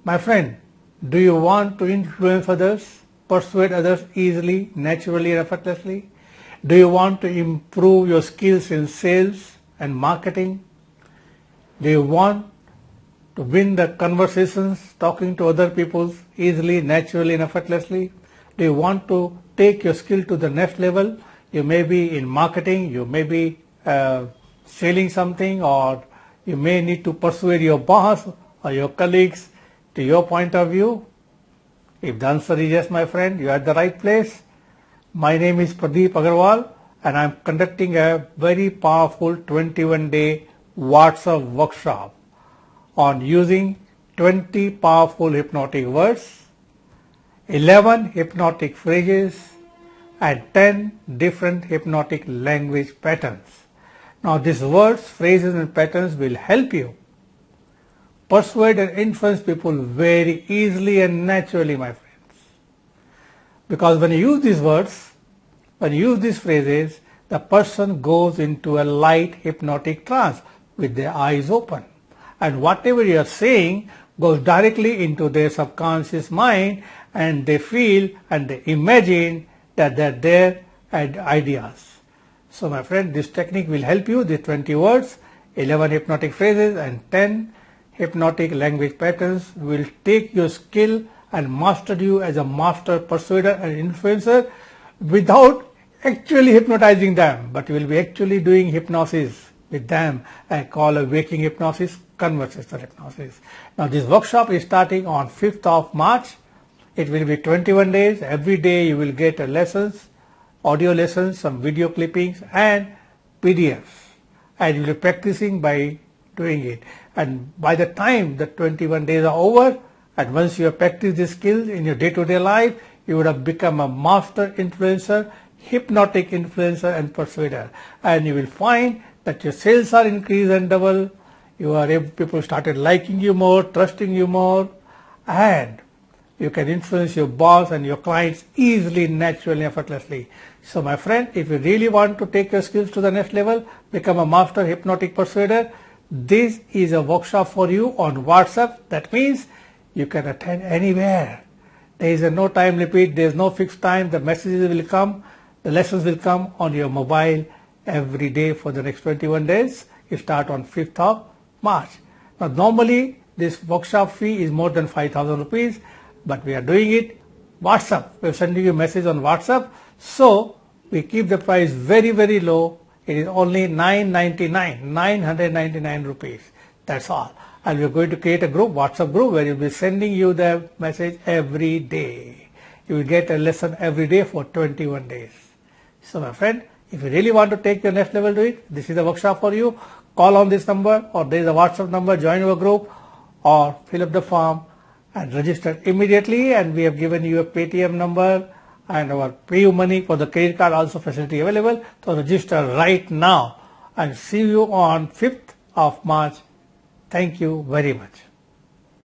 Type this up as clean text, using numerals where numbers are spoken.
My friend, do you want to influence others, persuade others easily, naturally, and effortlessly? Do you want to improve your skills in sales and marketing? Do you want to win the conversations, talking to other people easily, naturally, and effortlessly? Do you want to take your skill to the next level? You may be in marketing, you may be selling something, or you may need to persuade your boss or your colleagues to your point of view. If the answer is yes, my friend, you are at the right place. My name is Pradeep Aggarwal, and I am conducting a very powerful 21-day WhatsApp workshop on using 20 powerful hypnotic words, 11 hypnotic phrases, and 10 different hypnotic language patterns. Now these words, phrases and patterns will help you persuade and influence people very easily and naturally, my friends. Because when you use these words, when you use these phrases, the person goes into a light hypnotic trance with their eyes open. And whatever you are saying goes directly into their subconscious mind, and they feel and they imagine that they're their ideas. So my friend, this technique will help you. The 20 words, 11 hypnotic phrases and 10 hypnotic language patterns will take your skill and master you as a master persuader and influencer without actually hypnotizing them, but you will be actually doing hypnosis with them. I call a waking hypnosis, conversational hypnosis. Now this workshop is starting on 5th of March. It will be 21 days. Every day you will get lessons, audio lessons, some video clippings and PDFs, and you will be practicing by doing it. And by the time the 21 days are over, and once you have practiced this skill in your day-to-day life, you would have become a master influencer, hypnotic influencer and persuader. And you will find that your sales are increased and double. People started liking you more, trusting you more, and you can influence your boss and your clients easily, naturally, effortlessly. So my friend, if you really want to take your skills to the next level, become a master hypnotic persuader, this is a workshop for you on WhatsApp. That means you can attend anywhere. There is no time limit, there is no fixed time. The messages will come, the lessons will come on your mobile every day for the next 21 days. You start on 5th of March. Now normally this workshop fee is more than 5,000 rupees, but we are doing it WhatsApp. We are sending you a message on WhatsApp. So we keep the price very, very low. It is only 999 rupees. That's all. And we are going to create a group, WhatsApp group, where we will be sending you the message every day. You will get a lesson every day for 21 days. So my friend, if you really want to take your next level to it, this is the workshop for you. Call on this number, or there is a WhatsApp number, join our group, or fill up the form and register immediately. And we have given you a Paytm number and our pay money for the credit card also facility available. So register right now, and see you on 5th of March. Thank you very much.